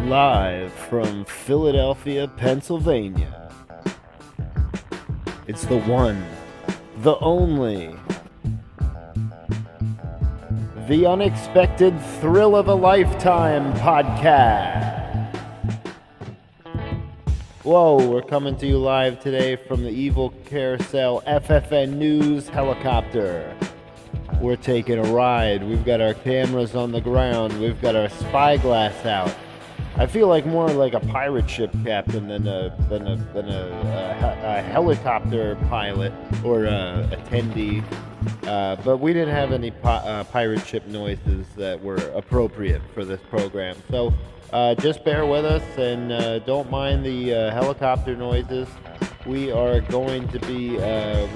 Live from Philadelphia, Pennsylvania. It's the one, the only, the unexpected thrill of a lifetime podcast. Whoa, we're coming to you live today from the Evil Carousel FFN News helicopter. We're taking a ride. We've got our cameras on the ground. We've got our spyglass out. I feel like more like a pirate ship captain than a helicopter pilot or attendee. But we didn't have any pirate ship noises that were appropriate for this program. So just bear with us and don't mind the helicopter noises. We are going to be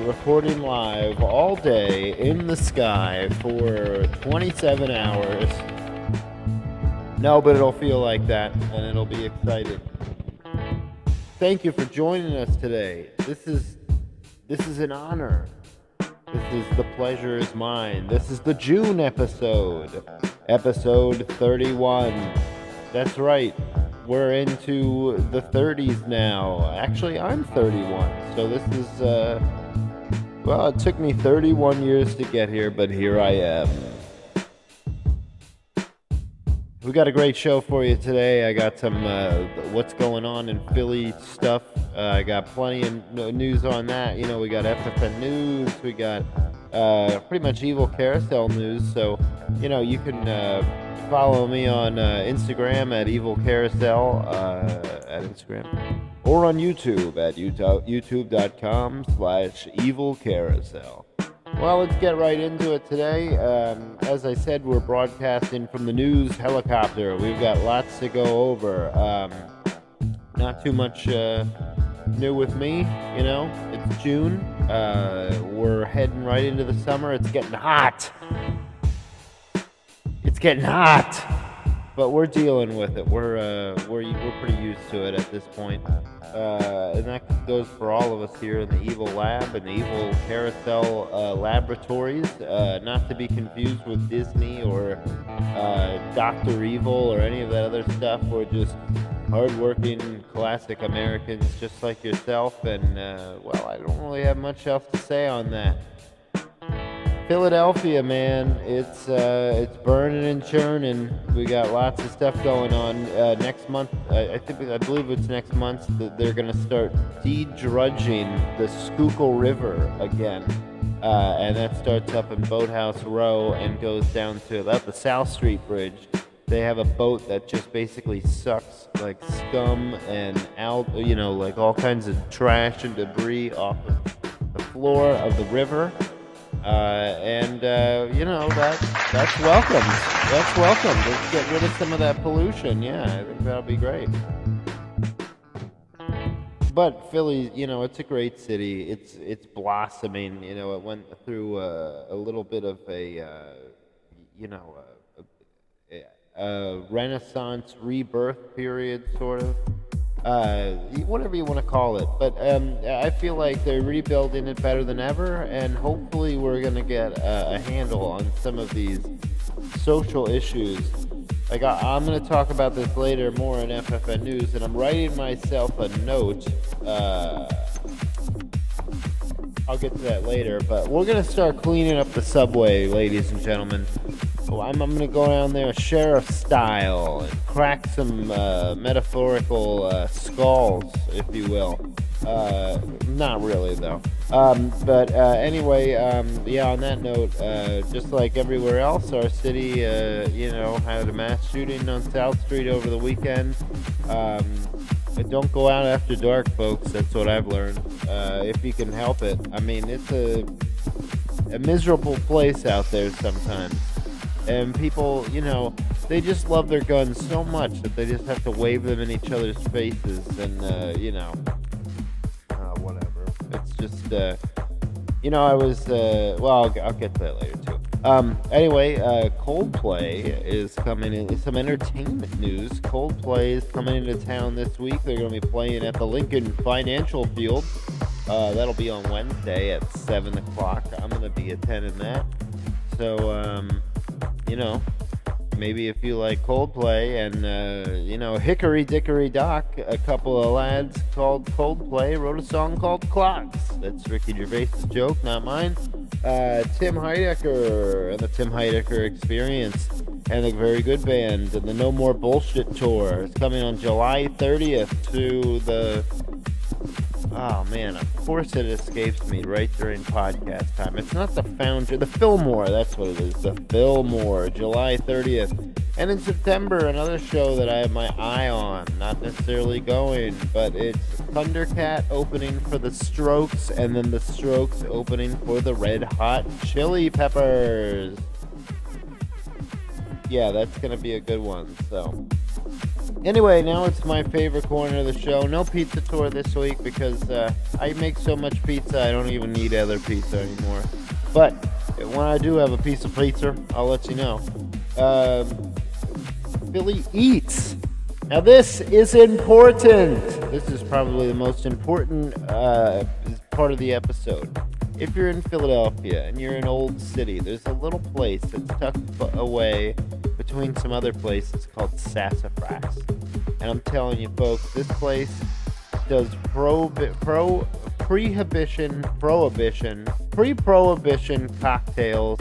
recording live all day in the sky for 27 hours. No, but it'll feel like that, and it'll be exciting. Thank you for joining us today. This is an honor. The pleasure is mine. This is the June episode 31. That's right. We're into the 30s now. Actually, I'm 31, so this is, well, it took me 31 years to get here, but here I am. We got a great show for you today. I got some what's going on in Philly stuff. I got plenty of news on that. You know, we got FFN News. We got pretty much Evil Carousel News. So, you know, you can follow me on Instagram at Evil Carousel at Instagram. Or on YouTube at youtube.com/Evil Carousel. Well, let's get right into it today. As I said, we're broadcasting from the news helicopter. We've got lots to go over. Not too much new with me, you know. It's June. We're heading right into the summer. It's getting hot. But we're dealing with it. We're pretty used to it at this point. And that goes for all of us here in the Evil Lab and the Evil Carousel Laboratories. Not to be confused with Disney or Dr. Evil or any of that other stuff. We're just hardworking, classic Americans just like yourself. And, well, I don't really have much else to say on that. Philadelphia, man, it's burning and churning. We got lots of stuff going on. Next month, I believe it's next month that they're gonna start de-drudging the Schuylkill River again, and that starts up in Boathouse Row and goes down to about the South Street Bridge. They have a boat that just basically sucks like scum and you know, like all kinds of trash and debris off of the floor of the river. You know, that's welcome. That's welcome. Let's get rid of some of that pollution. Yeah, I think that'll be great. But Philly, you know, it's a great city. It's blossoming. You know, it went through a little bit of a Renaissance rebirth period, sort of. Whatever you want to call it, but I feel like they're rebuilding it better than ever, and hopefully we're going to get a handle on some of these social issues. Like, I'm going to talk about this later more in FFN News, and I'm writing myself a note. I'll get to that later, but we're going to start cleaning up the subway, ladies and gentlemen. I'm going to go down there sheriff style and crack some metaphorical skulls, if you will. Not really, though. Anyway, yeah, on that note, just like everywhere else, our city, you know, had a mass shooting on South Street over the weekend. Don't go out after dark, folks. That's what I've learned. If you can help it. I mean, it's a miserable place out there sometimes. And people, you know, they just love their guns so much that they just have to wave them in each other's faces and, you know, whatever. It's just, you know, I was, well, I'll get to that later, too. Anyway, Coldplay is coming in. Some entertainment news. Coldplay is coming into town this week. They're going to be playing at the Lincoln Financial Field. That'll be on Wednesday at 7 o'clock. I'm going to be attending that. So, you know, maybe if you like Coldplay and, Hickory Dickory Dock, a couple of lads called Coldplay wrote a song called Clocks. That's Ricky Gervais' joke, not mine. Tim Heidecker and the Tim Heidecker Experience and the Very Good Band and the No More Bullshit Tour is coming on July 30th to the... Oh man, of course it escapes me right during podcast time. It's not the Foundry, the Fillmore, that's what it is. The Fillmore, July 30th. And in September, another show that I have my eye on, not necessarily going, but it's Thundercat opening for the Strokes, and then the Strokes opening for the Red Hot Chili Peppers. Yeah, that's going to be a good one, so... Anyway, now it's my favorite corner of the show. No pizza tour this week because I make so much pizza I don't even need other pizza anymore. But when I do have a piece of pizza, I'll let you know. Philly Eats. Now this is important. This is probably the most important part of the episode. If you're in Philadelphia and you're in Old City, there's a little place that's tucked away between some other places called Sassafras. And I'm telling you folks, this place does pre-prohibition cocktails,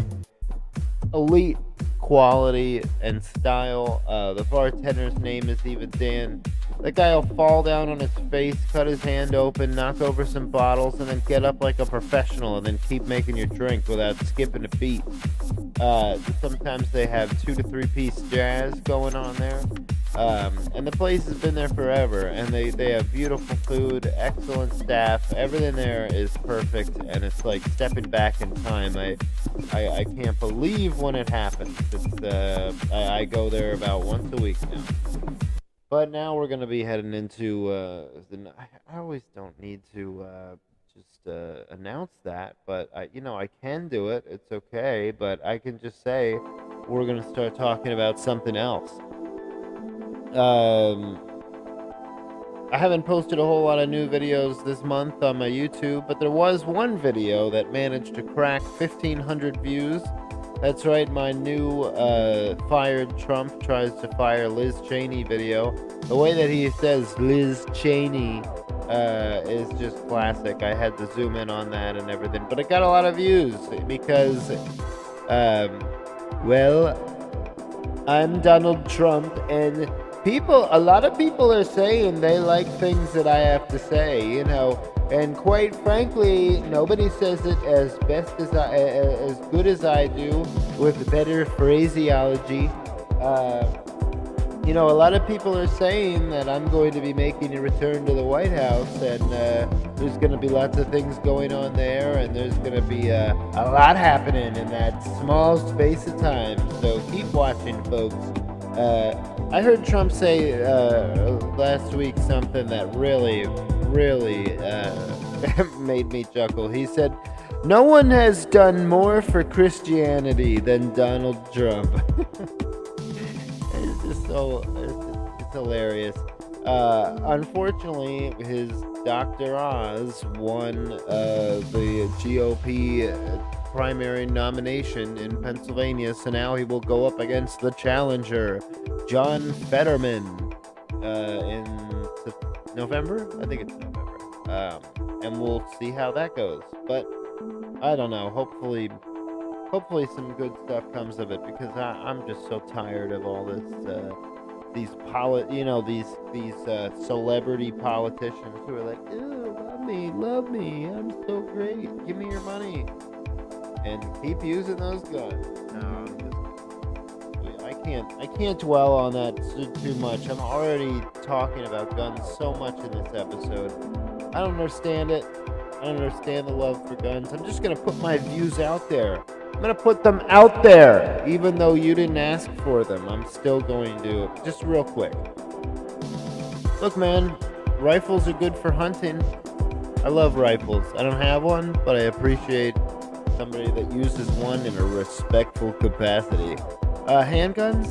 elite quality and style. The bartender's name is even Dan. The guy will fall down on his face, cut his hand open, knock over some bottles, and then get up like a professional and then keep making your drink without skipping a beat. Sometimes they have 2 to 3 piece jazz going on there. And the place has been there forever, and they have beautiful food, excellent staff, everything there is perfect, and it's like stepping back in time. I can't believe when it happens. I go there about once a week now. But now we're going to be heading into, I always don't need to announce that, but I can do it, it's okay, but I can just say we're going to start talking about something else. I haven't posted a whole lot of new videos this month on my YouTube, but there was one video that managed to crack 1,500 views. That's right, my new fired Trump tries to fire Liz Cheney video. The way that he says Liz Cheney is just classic. I had to zoom in on that and everything, but it got a lot of views because, I'm Donald Trump, and a lot of people are saying they like things that I have to say, and quite frankly, nobody says it as good as I do, with better phraseology. A lot of people are saying that I'm going to be making a return to the White House, and there's going to be lots of things going on there, and there's going to be a lot happening in that small space of time. So keep watching, folks. I heard Trump say last week something that really made me chuckle. He said, "No one has done more for Christianity than Donald Trump." It's just it's hilarious. Unfortunately, his Dr. Oz won the GOP primary nomination in Pennsylvania, so now he will go up against the challenger, John Fetterman, in November? I think it's November. And we'll see how that goes. But I don't know. Hopefully some good stuff comes of it, because I'm just so tired of all this. These celebrity politicians who are like, "Ew, love me, I'm so great, give me your money," and keep using those guns. No, I can't dwell on that too much. I'm already talking about guns so much in this episode. I don't understand it. I don't understand the love for guns. I'm just gonna put my views out there. I'm gonna put them out there, even though you didn't ask for them. I'm still going to. Just real quick. Look, man, rifles are good for hunting. I love rifles. I don't have one, but I appreciate somebody that uses one in a respectful capacity. Handguns,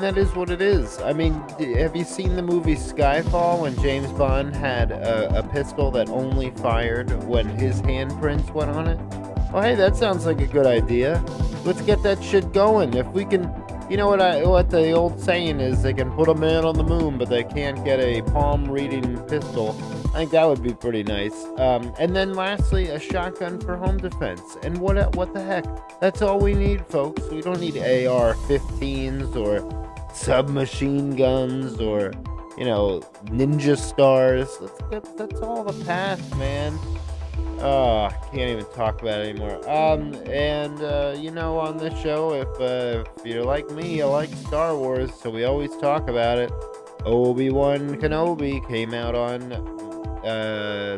that is what it is. I mean, have you seen the movie Skyfall, when James Bond had a pistol that only fired when his handprints went on it? Oh, hey, that sounds like a good idea. Let's get that shit going. If we can You know what the old saying is, they can put a man on the moon, but they can't get a palm reading pistol. I think that would be pretty nice. And then lastly, a shotgun for home defense. And what the heck? That's all we need, folks. We don't need AR-15s or submachine guns or, ninja stars. That's all the past, man. Oh, I can't even talk about it anymore. On this show, if you're like me, you like Star Wars, so we always talk about it. Obi-Wan Kenobi came out on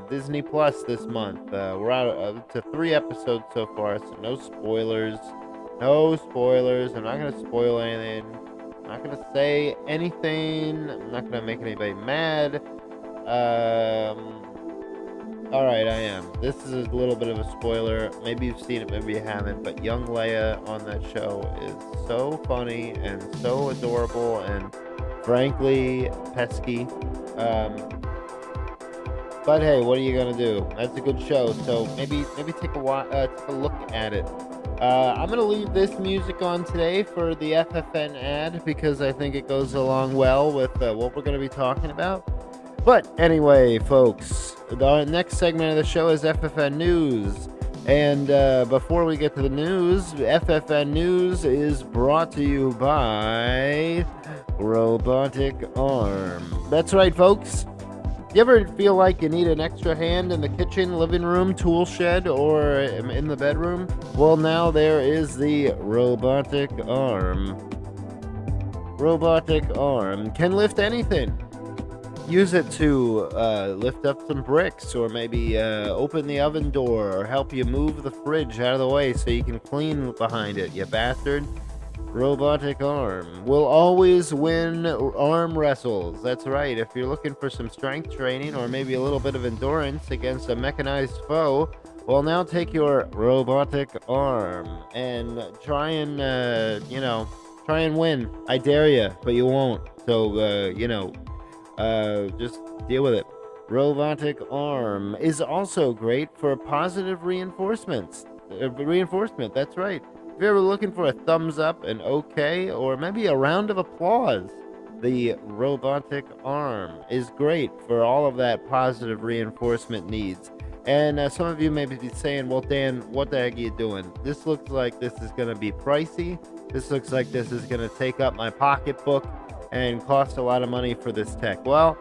Disney Plus this month. We're out to 3 episodes so far, so no spoilers. No spoilers. I'm not gonna spoil anything. I'm not gonna say anything. I'm not gonna make anybody mad. Alright, I am. This is a little bit of a spoiler. Maybe you've seen it, maybe you haven't, but young Leia on that show is so funny and so adorable and frankly pesky. But hey, what are you gonna do? That's a good show, so maybe take a look at it. I'm gonna leave this music on today for the FFN ad because I think it goes along well with what we're gonna be talking about. But anyway, folks, the next segment of the show is FFN News. And before we get to the news, FFN News is brought to you by Robotic Arm. That's right, folks. You ever feel like you need an extra hand in the kitchen, living room, tool shed, or in the bedroom? Well, now there is the Robotic Arm. Robotic Arm can lift anything. Use it to lift up some bricks, or maybe open the oven door, or help you move the fridge out of the way so you can clean behind it, you bastard. Robotic Arm will always win arm wrestles. That's right. If you're looking for some strength training or maybe a little bit of endurance against a mechanized foe, well, now take your Robotic Arm and try and win. I dare you, but you won't. So, just deal with it. Robotic Arm is also great for positive reinforcement. That's right. If you're ever looking for a thumbs up, an okay, or maybe a round of applause, the Robotic Arm is great for all of that positive reinforcement needs. And some of you may be saying, well, Dan, what the heck are you doing? This looks like this is going to be pricey. This looks like this is going to take up my pocketbook and cost a lot of money for this tech. Well,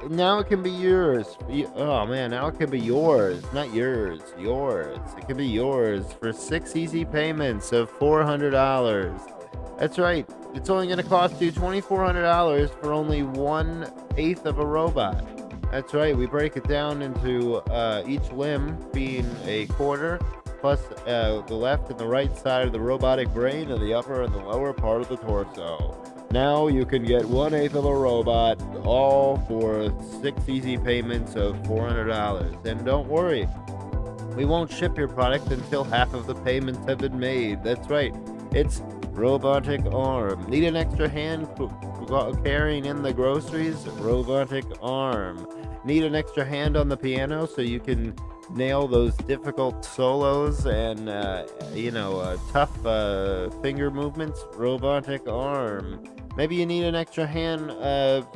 now it can be yours. Now it can be yours. Not yours. Yours. It can be yours for 6 easy payments of $400. That's right. It's only going to cost you $2,400 for only 1/8 of a robot. That's right. We break it down into each limb being a quarter, plus the left and the right side of the robotic brain and the upper and the lower part of the torso. Now you can get 1/8 of a robot, all for 6 easy payments of $400. And don't worry, we won't ship your product until half of the payments have been made. That's right, it's Robotic Arm. Need an extra hand carrying in the groceries? Robotic Arm. Need an extra hand on the piano so you can nail those difficult solos and tough finger movements? Robotic Arm. Maybe you need an extra hand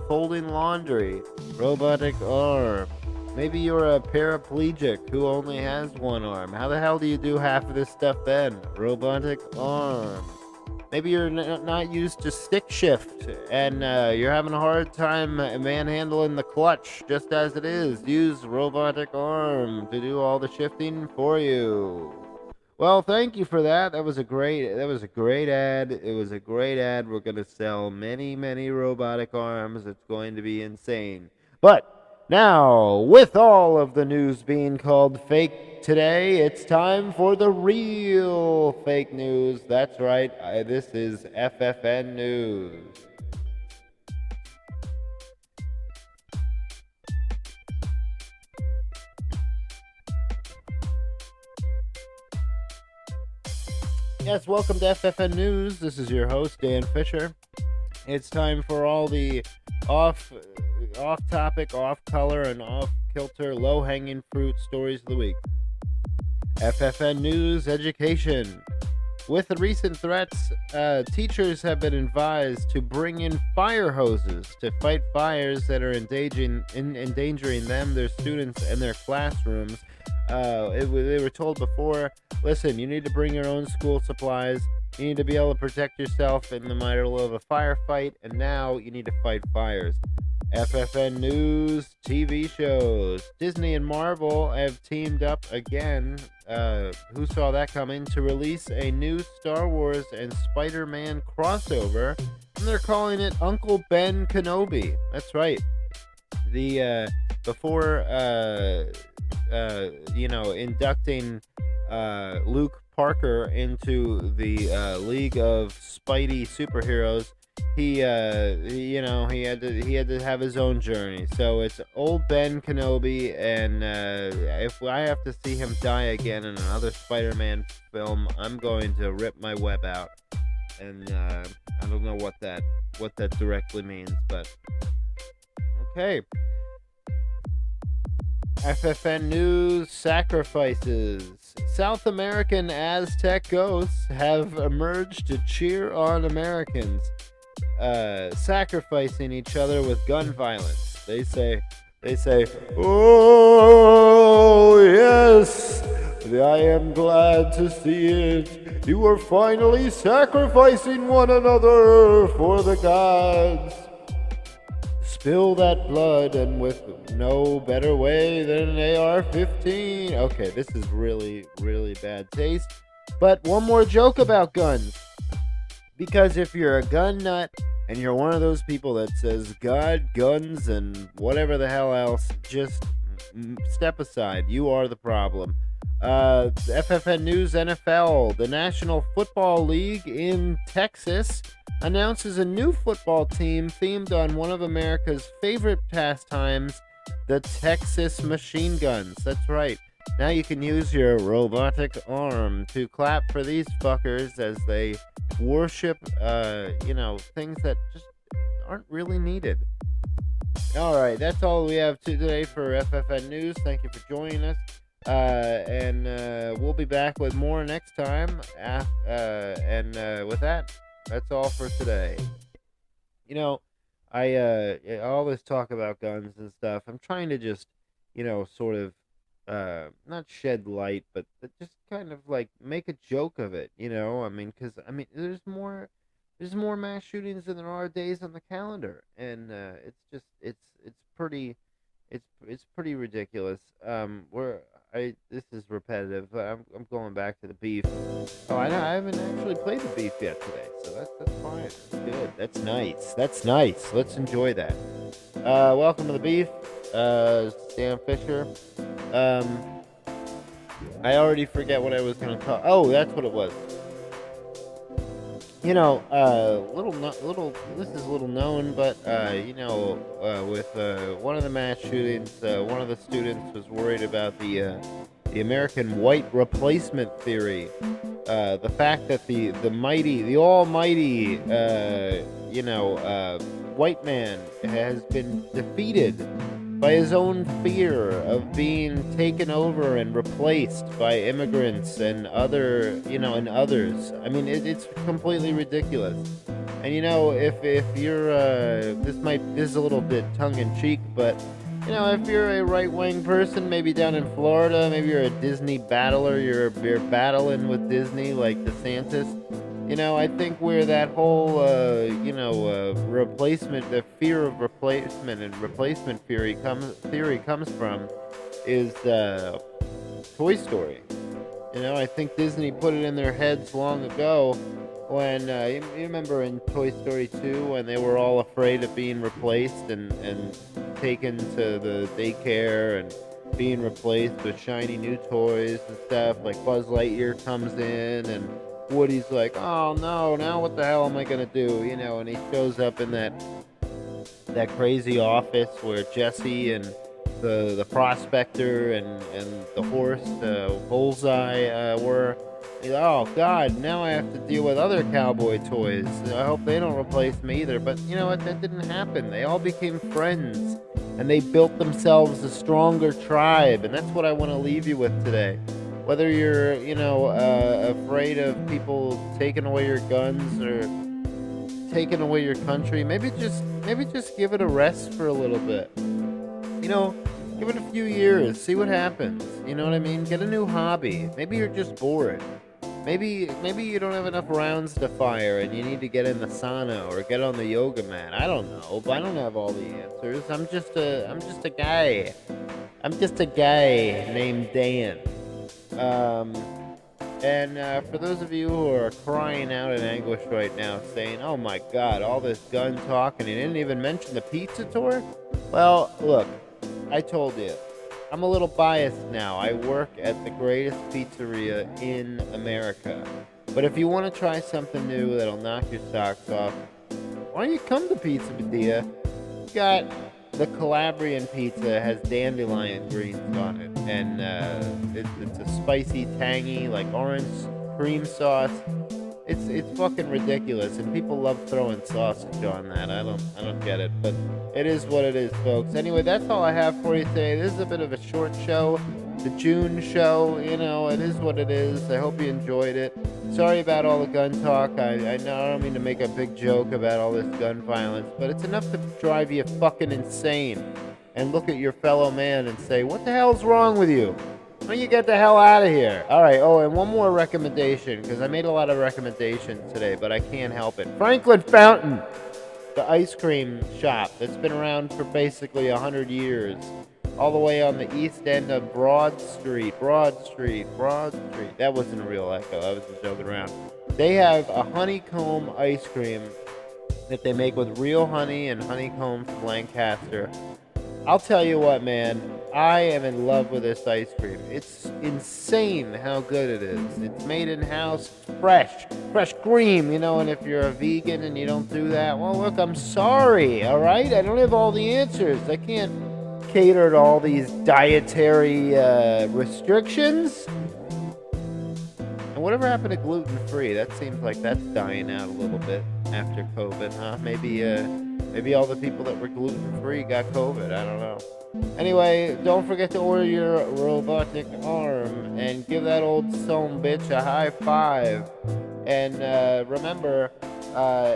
folding laundry? Robotic Arm. Maybe you're a paraplegic who only has one arm. How the hell do you do half of this stuff then? Robotic Arm. Maybe you're not used to stick shift and you're having a hard time manhandling the clutch just as it is. Use Robotic Arm to do all the shifting for you. Well, thank you for that. That was a great ad. It was a great ad. We're going to sell many, many robotic arms. It's going to be insane. But now, with all of the news being called fake today, it's time for the real fake news. That's right. This is FFN News. Yes, welcome to FFN News. This is your host, Dan Fisher. It's time for all the off-topic, off-color, and off-kilter, low-hanging fruit stories of the week. FFN News Education. With the recent threats, teachers have been advised to bring in fire hoses to fight fires that are endangering them, their students, and their classrooms. They were told before, listen, you need to bring your own school supplies. You need to be able to protect yourself in the middle of a firefight, and now you need to fight fires. FFN News TV shows. Disney and Marvel have teamed up again. Who saw that coming? To release a new Star Wars and Spider-Man crossover, and they're calling it Uncle Ben Kenobi. That's right. Before inducting Luke Parker into the League of Spidey superheroes, he had to have his own journey. So it's old Ben Kenobi, and if I have to see him die again in another Spider-Man film, I'm going to rip my web out. And I don't know what that directly means, but okay. FFN News sacrifices. South American Aztec ghosts have emerged to cheer on Americans, sacrificing each other with gun violence. They say, "Oh yes, I am glad to see it. You are finally sacrificing one another for the gods. Spill that blood, and with no better way than an AR-15. Okay, this is really, really bad taste. But one more joke about guns. Because if you're a gun nut and you're one of those people that says God, guns, and whatever the hell else, just step aside. You are the problem. FFN News NFL, the National Football League in Texas, announces a new football team themed on one of America's favorite pastimes, the Texas Machine Guns. That's right. Now you can use your robotic arm to clap for these fuckers as they worship, things that just aren't really needed. Alright, that's all we have today for FFN News. Thank you for joining us. And we'll be back with more next time. With that, that's all for today. All this talk about guns and stuff, I'm trying to just, sort of, not shed light, but just kind of like make a joke of it, because there's more mass shootings than there are days on the calendar, and it's pretty ridiculous. This is repetitive, but I'm going back to the beef. Oh, I haven't actually played the beef yet today, so that's fine. That's good. That's nice. Let's enjoy that. Welcome to the beef. Dan Fisher. I already forget what I was going to talk. Oh, that's what it was. This is little known, but with one of the mass shootings, one of the students was worried about the American white replacement theory. The fact that the almighty, white man has been defeated by his own fear of being taken over and replaced by immigrants and others. It's completely ridiculous. And if you're this is a little bit tongue-in-cheek, but if you're a right-wing person, maybe down in Florida, maybe you're a Disney battler, you're battling with Disney like DeSantis. I think where that whole, replacement, the fear of replacement and replacement theory comes from is Toy Story. I think Disney put it in their heads long ago when, you remember in Toy Story 2 when they were all afraid of being replaced and taken to the daycare and being replaced with shiny new toys and stuff, like Buzz Lightyear comes in and Woody's like, oh no, now what the hell am I gonna do? And he shows up in that crazy office where Jesse and the prospector and the horse, Bullseye, were. Oh God, now I have to deal with other cowboy toys. I hope they don't replace me either. But you know what? That didn't happen. They all became friends, and they built themselves a stronger tribe. And that's what I want to leave you with today. Whether you're, afraid of people taking away your guns or taking away your country, maybe just give it a rest for a little bit. Give it a few years, see what happens. You know what I mean? Get a new hobby. Maybe you're just bored. Maybe you don't have enough rounds to fire and you need to get in the sauna or get on the yoga mat. I don't know, but I don't have all the answers. I'm just a guy. I'm just a guy named Dan. And for those of you who are crying out in anguish right now, saying, "Oh my God, all this gun talk, and he didn't even mention the pizza tour," well, look, I told you. I'm a little biased now. I work at the greatest pizzeria in America. But if you want to try something new that'll knock your socks off, why don't you come to Pizza Badia? You got the Calabrian pizza, has dandelion greens on it, and it's a spicy, tangy, like orange cream sauce. It's fucking ridiculous, and people love throwing sausage on that. I don't get it, but it is what it is, folks. Anyway, that's all I have for you today. This is a bit of a short show, the June show. It is what it is. I hope you enjoyed it. Sorry about all the gun talk. I know I don't mean to make a big joke about all this gun violence, but it's enough to drive you fucking insane. And look at your fellow man and say, "What the hell's wrong with you? Why don't you get the hell out of here?" All right. Oh, and one more recommendation, because I made a lot of recommendations today, but I can't help it. Franklin Fountain, the ice cream shop that's been around for basically 100 years, all the way on the east end of Broad Street. That wasn't a real echo. I was just joking around. They have a honeycomb ice cream that they make with real honey and honeycomb from Lancaster. I'll tell you what, man. I am in love with this ice cream. It's insane how good it is. It's made in-house, fresh cream, and if you're a vegan and you don't do that, well, look, I'm sorry, all right? I don't have all the answers. I can't cater to all these dietary restrictions. And whatever happened to gluten-free? That seems like that's dying out a little bit after COVID, huh? Maybe all the people that were gluten-free got COVID. I don't know. Anyway, don't forget to order your robotic arm and give that old son bitch a high five. And remember,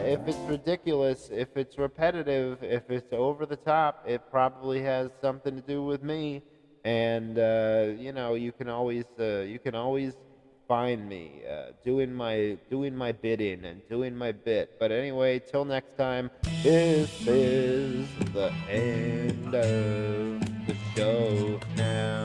if it's ridiculous, if it's repetitive, if it's over the top, it probably has something to do with me. And you can always find me doing my bidding and doing my bit. But anyway, till next time, this is the end of the show now.